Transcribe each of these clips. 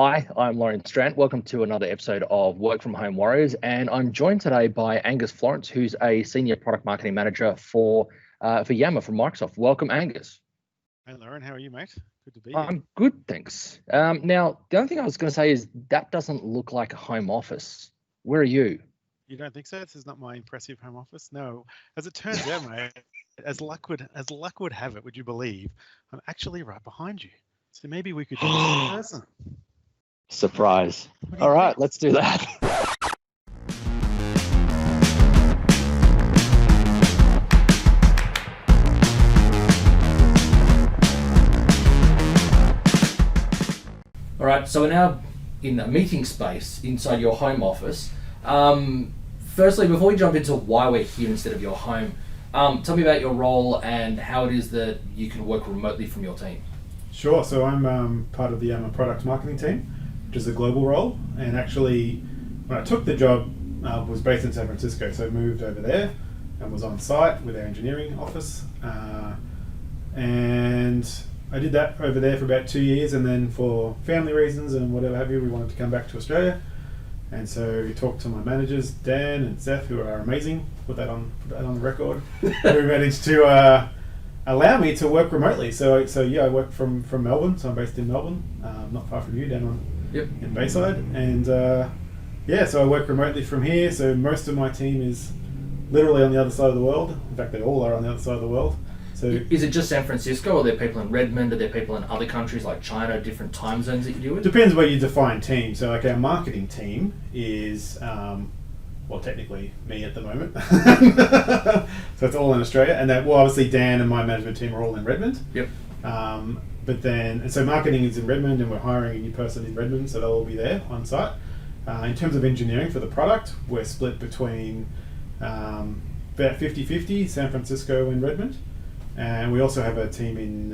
Hi, I'm Loryan Strant. Welcome to another episode of Work from Home Warriors, and I'm joined today by Angus Florance, who's a senior product marketing manager for Yammer from Microsoft. Welcome, Angus. Hey Lauren, how are you, mate? Good to be here. I'm good, thanks. Now, the only thing I was going to say is that doesn't look like a home office. Where are you? You don't think so? This is not my impressive home office. No, as it turns out, mate, as luck would have it, would you believe, I'm actually right behind you. So maybe we could do this in person. Surprise. All right, let's do that. All right, so we're now in a meeting space inside your home office. Firstly, before we jump into why we're here instead of your home, tell me about your role and how it is that you can work remotely from your team. Sure, so I'm part of the Yammer product marketing team, which is a global role, and actually when I took the job was based in San Francisco, so I moved over there and was on site with our engineering office, and I did that over there for about 2 years, and then for family reasons and whatever have you, we wanted to come back to Australia. And so we talked to my managers, Dan and Seth, who are amazing. Put that on the record. We managed to allow me to work remotely. So yeah, I work from Melbourne. So I'm based in Melbourne, not far from you, down in Bayside. And so I work remotely from here. So most of my team is literally on the other side of the world. In fact, they all are on the other side of the world. So is it just San Francisco, or are there people in Redmond? Are there people in other countries like China, different time zones that you deal with? Depends where you define team. So like our marketing team is, technically me at the moment. So it's all in Australia. And obviously Dan and my management team are all in Redmond. Yep. So marketing is in Redmond, and we're hiring a new person in Redmond, so they'll all be there on site. In terms of engineering for the product, we're split between about 50-50, San Francisco and Redmond. And we also have a team in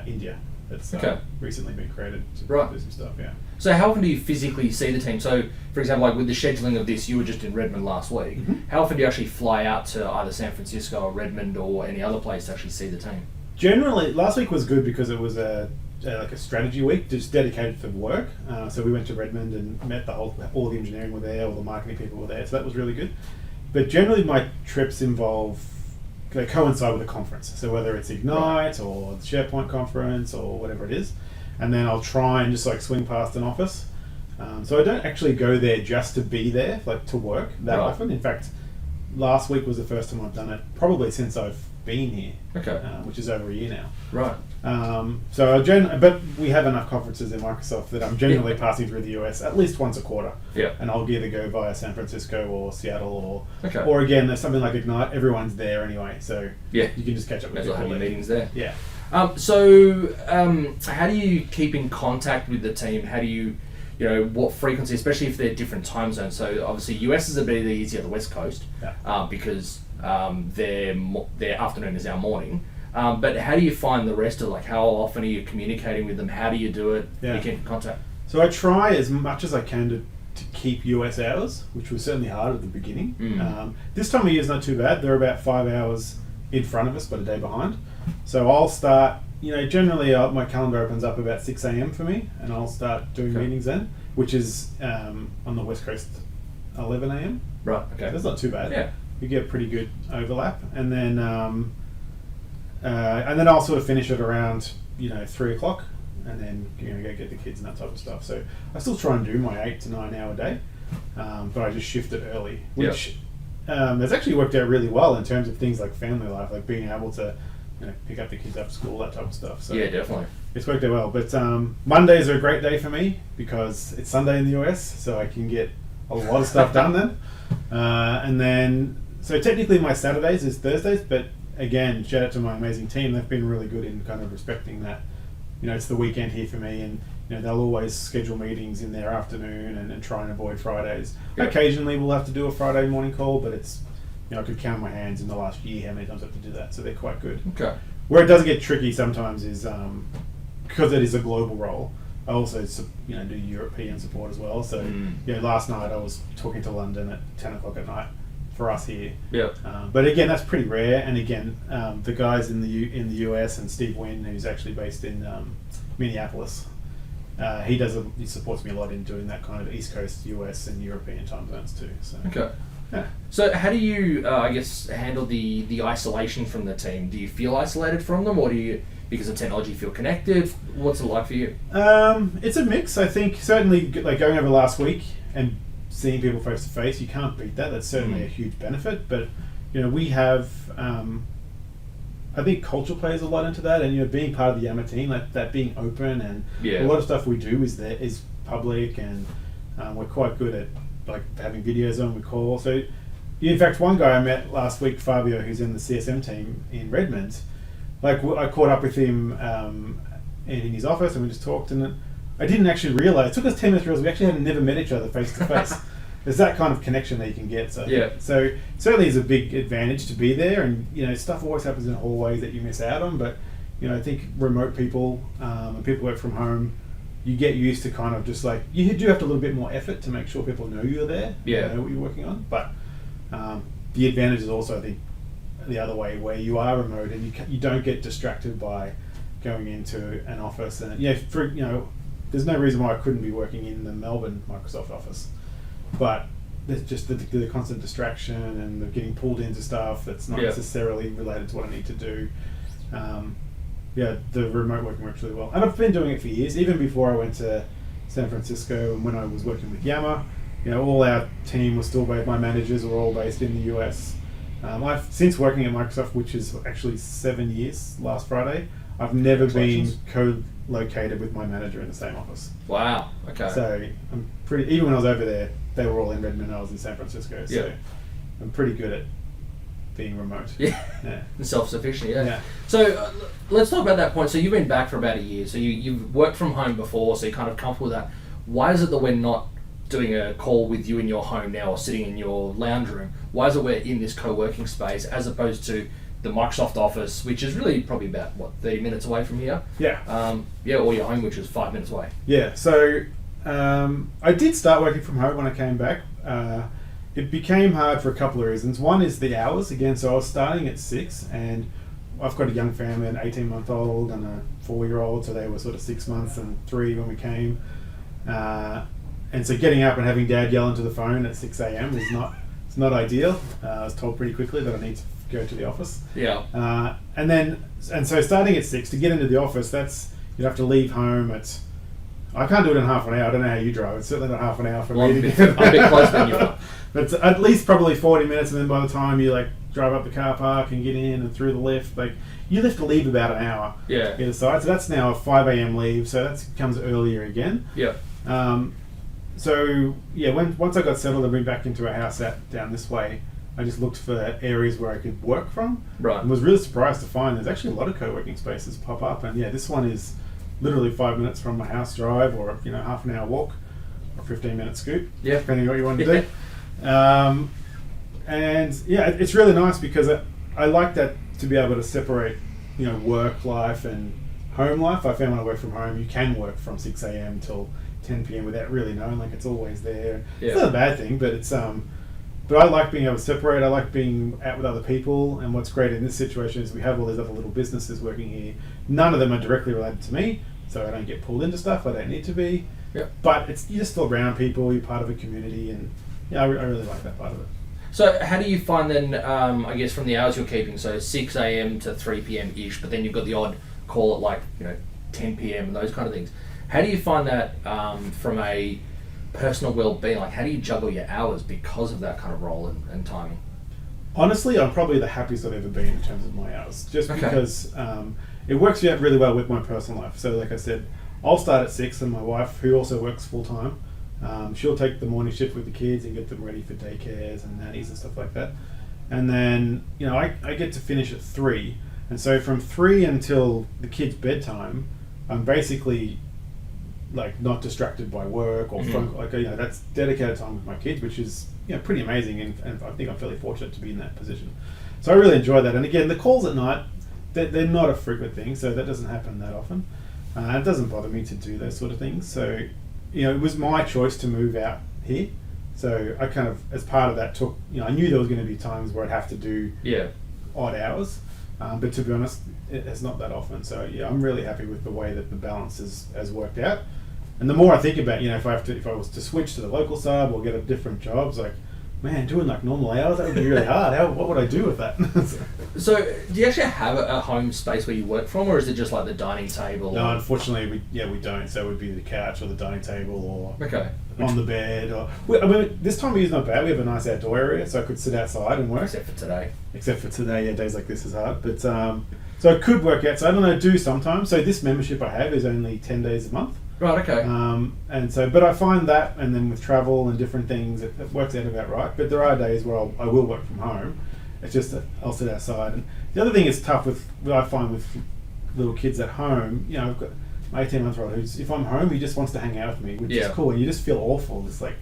India that's recently been created to do some stuff. Yeah. So how often do you physically see the team? So, for example, like with the scheduling of this, you were just in Redmond last week. Mm-hmm. How often do you actually fly out to either San Francisco or Redmond or any other place to actually see the team? Generally, last week was good because it was a strategy week, just dedicated for work. So we went to Redmond and met all the engineering were there, all the marketing people were there. So that was really good. But generally, my trips they coincide with a conference. So whether it's Ignite or the SharePoint conference or whatever it is, and then I'll try and just like swing past an office. So I don't actually go there just to be there, like to work that often. In fact, last week was the first time I've done it probably since I've been here, which is over a year now. Right. But we have enough conferences in Microsoft that I'm generally passing through the US at least once a quarter. Yeah. And I'll either go via San Francisco or Seattle or again, there's something like Ignite. Everyone's there anyway, so you can just catch up with people. There's your meetings there. Yeah. How do you keep in contact with the team? How do you what frequency, especially if they're different time zones? So obviously US is a bit easier, the West Coast, because their afternoon is our morning. But how do you find the rest of, like, how often are you communicating with them? How do you do it? How do you keep in contact? So I try as much as I can to keep US hours, which was certainly hard at the beginning. This time of year is not too bad. They're about 5 hours in front of us, but a day behind. So I'll start, generally my calendar opens up about 6 a.m. for me, and I'll start doing meetings then, which is on the West Coast 11 a.m. Right, okay. So that's not too bad. Yeah. You get pretty good overlap. And then I'll sort of finish it around 3 o'clock, and then go get the kids and that type of stuff. So I still try and do my 8 to 9 hour day, but I just shift it early, which has actually worked out really well in terms of things like family life, like being able to pick up the kids after school, that type of stuff. So yeah, definitely. It's worked out well. But Mondays are a great day for me because it's Sunday in the US, so I can get a lot of stuff done then. And then, so technically my Saturdays is Thursdays, but again, shout out to my amazing team. They've been really good in kind of respecting that. It's the weekend here for me, and they'll always schedule meetings in their afternoon and try and avoid Fridays. Yep. Occasionally we'll have to do a Friday morning call, but it's, I could count my hands in the last year how many times I have to do that, so they're quite good. Okay. Where it does get tricky sometimes is, because it is a global role, I also do European support as well. So last night I was talking to London at 10 o'clock at night for us here. Yeah. But again, that's pretty rare. And again, the guys in the US and Steve Wynn, who's actually based in Minneapolis, he supports me a lot in doing that kind of East Coast US and European time zones too. So Okay. yeah. So how do you, I guess, handle the isolation from the team? Do you feel isolated from them, or do you, because of technology, feel connected? What's it like for you? It's a mix. I think certainly like going over last week and seeing people face to face, you can't beat that. That's certainly a huge benefit. But we have. I think culture plays a lot into that, and being part of the Yammer team, like that being open, and a lot of stuff we do is public, and we're quite good at like having videos on. We call. So, in fact, one guy I met last week, Fabio, who's in the CSM team in Redmond, like I caught up with him in his office, and we just talked, and I didn't actually realize. It took us 10 minutes to realize we actually had never met each other face to face. There's that kind of connection that you can get. So, so certainly is a big advantage to be there, and stuff always happens in hallways that you miss out on. But I think remote people and people work from home, you get used to kind of just like you do have to a little bit more effort to make sure people know you're there, know what you're working on. But the advantage is also I think the other way where you are remote and you don't get distracted by going into an office, and there's no reason why I couldn't be working in the Melbourne Microsoft office. But there's just the constant distraction and the getting pulled into stuff that's not necessarily related to what I need to do. The remote working works really well. And I've been doing it for years, even before I went to San Francisco and when I was working with Yammer. All our team was still based, my managers were all based in the US. I've since working at Microsoft, which is actually 7 years last Friday, I've never been co-located with my manager in the same office. Wow, okay. So I'm even when I was over there, they were all in Redmond and I was in San Francisco. So I'm pretty good at being remote. Self-sufficient, So let's talk about that point. So you've been back for about a year. So you've worked from home before, so you're kind of comfortable with that. Why is it that we're not doing a call with you in your home now or sitting in your lounge room? Why is it we're in this co-working space as opposed to the Microsoft office, which is really probably about 30 minutes away from here? Or your home, which is 5 minutes away. So I did start working from home when I came back. It became hard for a couple of reasons. One is the hours again. So I was starting at 6, and I've got a young family, an 18-month-old and a 4-year-old, so they were sort of 6 months and 3 when we came. And so getting up and having Dad yell into the phone at 6 a.m. is not ideal. I was told pretty quickly that I need to go to the office. And so starting at 6 to get into the office, you'd have to leave home at. I can't do it in half an hour. I don't know how you drive. It's certainly not half an hour for me to get. I'm a bit closer than you are. But at least probably 40 minutes, and then by the time you drive up the car park and get in and through the lift, you have to leave about an hour either side. So that's now a 5 a.m. leave. So that comes earlier again. Once I got settled and moved back into a house down this way, I just looked for areas where I could work from. And was really surprised to find there's actually a lot of co-working spaces pop up. And this one is literally 5 minutes from my house drive, or half an hour walk, or 15-minute scoot, depending on what you want to do. It's really nice because I like that to be able to separate, work life and home life. I found when I work from home, you can work from 6 a.m. till 10 p.m. without really knowing, it's always there. It's not a bad thing, but it's but I like being able to separate. I like being out with other people, and what's great in this situation is we have all these other little businesses working here. None of them are directly related to me, so I don't get pulled into stuff I don't need to be. But you're just still around people, you're part of a community, and I really like that part of it. So how do you find then, I guess from the hours you're keeping, so 6 a.m. to 3 p.m.-ish, but then you've got the odd call at 10 p.m. and those kind of things. How do you find that from a personal well-being? How do you juggle your hours because of that kind of role and timing? Honestly, I'm probably the happiest I've ever been in terms of my hours, just because it works out really well with my personal life. So like I said, I'll start at 6, and my wife, who also works full-time, she'll take the morning shift with the kids and get them ready for daycares and nannies and stuff like that. And then, I get to finish at 3. And so from 3 until the kids' bedtime, I'm basically not distracted by work or phone call. That's dedicated time with my kids, which is pretty amazing, and I think I'm fairly fortunate to be in that position. So I really enjoy that. And again, the calls at night, they're not a frequent thing, so that doesn't happen that often. It doesn't bother me to do those sort of things. So it was my choice to move out here. So I kind of, as part of that, took I knew there was going to be times where I'd have to do odd hours, but to be honest, it's not that often. So I'm really happy with the way that the balance has worked out. And the more I think about, if I was to switch to the local sub or get a different job, it's like, man, doing like normal hours, that would be really hard. What would I do with that? So, do you actually have a home space where you work from, or is it just like the dining table? No, unfortunately, we don't. So it would be the couch or the dining table or on the bed. This time of year is not bad. We have a nice outdoor area, so I could sit outside and work. Except for today, yeah, days like this is hard. But so I could work out. So I don't know, do sometimes. So this membership I have is only 10 days a month. Right, okay. And so, but I find that, and then with travel and different things, it works out about right. But there are days where I will work from home. It's just that I'll sit outside. And the other thing is tough I find with little kids at home. I've got my 18-month-old who's, if I'm home, he just wants to hang out with me, which is cool. And you just feel awful. It's like,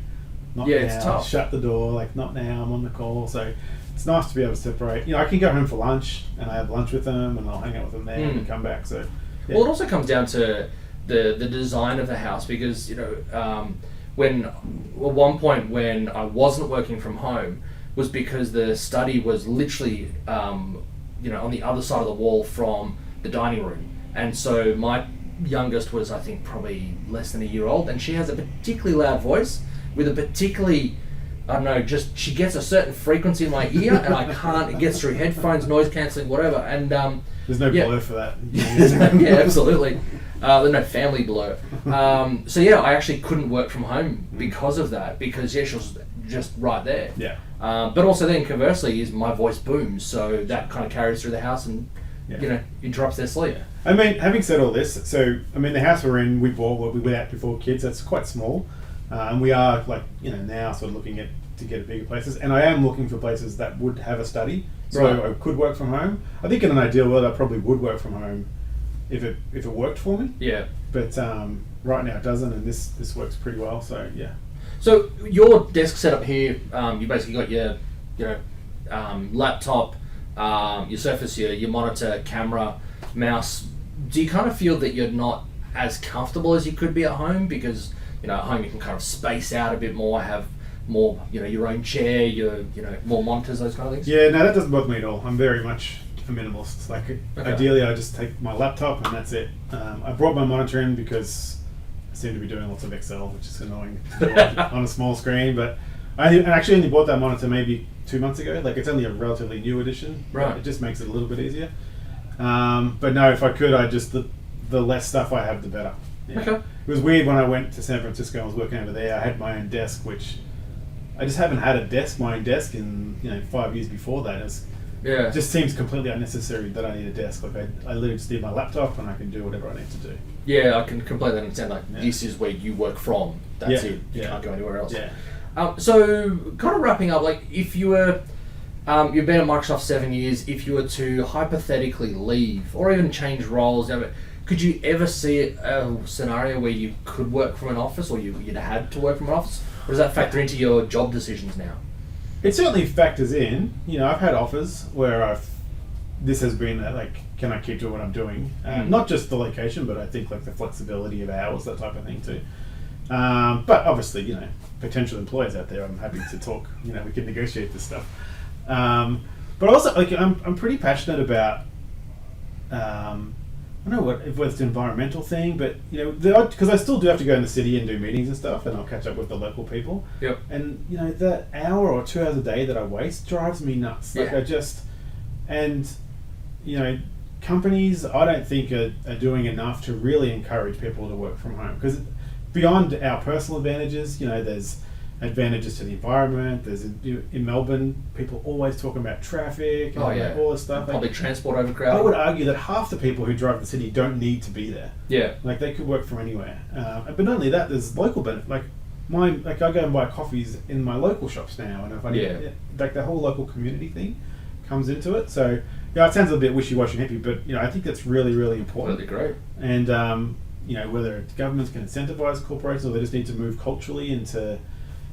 not now, it's tough. Shut the door, like, not now, I'm on the call. So it's nice to be able to separate. I can go home for lunch, and I have lunch with them, and I'll hang out with them there and come back. So, yeah. Well, it also comes down to the design of the house, because when at one point when I wasn't working from home was because the study was literally on the other side of the wall from the dining room, and so my youngest was, I think, probably less than a year old, and she has a particularly loud voice with a particularly, I don't know, just she gets a certain frequency in my ear, and I can't. It gets through headphones, noise cancelling, whatever, and there's no blur for that. Yeah, absolutely. There's no family below. So yeah, I actually couldn't work from home because of that, because she was just right there. Yeah. But also then conversely is my voice booms, so that kind of carries through the house and interrupts their sleep. Yeah. I mean, having said all this, so the house we're in, we bought, we went out before kids. That's quite small, and we are now sort of looking to get bigger places. And I am looking for places that would have a study, so I could work from home. I think in an ideal world, I probably would work from home if it worked for me. Yeah. But right now it doesn't, and this works pretty well. So yeah. So your desk setup here, you basically got your laptop, your Surface, your monitor, camera, mouse. Do you kind of feel that you're not as comfortable as you could be at home, because at home you can kind of space out a bit more, have more your own chair, your more monitors, those kind of things? Yeah, no, that doesn't bother me at all. I'm very much a minimalist. Ideally I just take my laptop and that's it. I brought my monitor in because I seem to be doing lots of Excel, which is annoying to watch on a small screen, but I actually only bought that monitor maybe 2 months ago. It's only a relatively new edition. Right. It just makes it a little bit easier. But no, if I could, the less stuff I have, the better. Yeah. Okay. It was weird when I went to San Francisco and was working over there. I had my own desk, which I just haven't had my own desk in 5 years before that. It just seems completely unnecessary that I need a desk. I literally just need my laptop and I can do whatever I need to do. Yeah, I can completely understand. This is where you work from. That's it. You can't go anywhere else. Yeah. So, kind of wrapping up, if you were, you've been at Microsoft 7 years. If you were to hypothetically leave or even change roles, could you ever see a scenario where you could work from an office, or you'd had to work from an office? Or does that factor into your job decisions now? It certainly factors in. I've had offers where this has been can I keep doing what I'm doing? Not just the location, but I think the flexibility of hours, that type of thing too. But obviously, potential employers out there, I'm happy to talk. We can negotiate this stuff. But also, I'm pretty passionate about. I don't know if it's an environmental thing, but because I still do have to go in the city and do meetings and stuff, and I'll catch up with the local people. Yep. And the hour or 2 hours a day that I waste drives me nuts. Companies I don't think are doing enough to really encourage people to work from home, because beyond our personal advantages, there's advantages to the environment. There's in Melbourne, people always talking about traffic and all this stuff. Public transport overcrowding. I would argue that half the people who drive the city don't need to be there. Yeah. They could work from anywhere. But not only that, there's local benefit. I go and buy coffees in my local shops now, and if I need the whole local community thing comes into it. So it sounds a bit wishy-washy and hippie, but I think that's really, really important. Really great. And whether governments can incentivize corporations, or they just need to move culturally into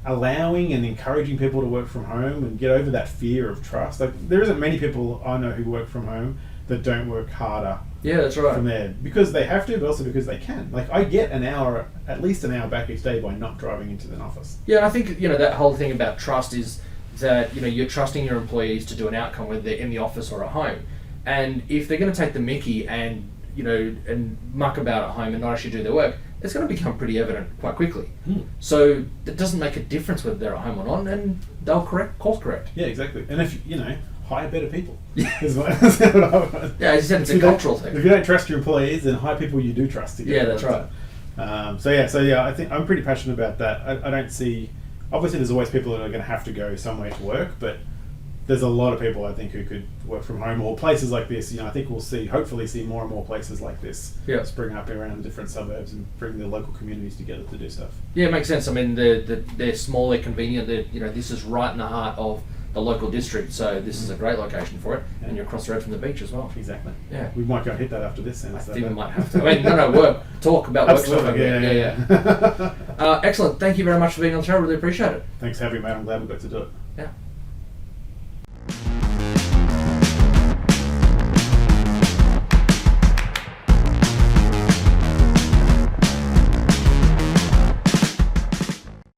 allowing and encouraging people to work from home and get over that fear of trust. There isn't many people I know who work from home that don't work harder. Yeah, that's right. From there, because they have to, but also because they can. I get at least an hour back each day by not driving into an office. Yeah, I think that whole thing about trust is that you're trusting your employees to do an outcome, whether they're in the office or at home. And if they're going to take the mickey and and muck about at home and not actually do their work, it's going to become pretty evident quite quickly. Hmm. So it doesn't make a difference whether they're at home or not, and they'll course correct. Yeah, exactly. And if hire better people. Yeah. Is what I would- Yeah, as you said, it's If a you don't- cultural thing. If you don't trust your employees, then hire people you do trust. To get Yeah, the that's work done. So yeah, I think I'm pretty passionate about that. I don't see. Obviously, there's always people that are going to have to go somewhere to work, but there's a lot of people I think who could work from home or places like this. I think we'll hopefully see more and more places like this spring up around different suburbs and bring the local communities together to do stuff. Yeah, it makes sense. I mean, they're small, they're convenient. This is right in the heart of the local district, so this is a great location for it, and you're across the road from the beach as well. Exactly. Yeah. We might go and hit that after this. I think we might have to. I mean, talk about work stuff. Absolutely. Yeah. Excellent. Thank you very much for being on the show. Really appreciate it. Thanks for having me, mate. I'm glad we got to do it. Yeah.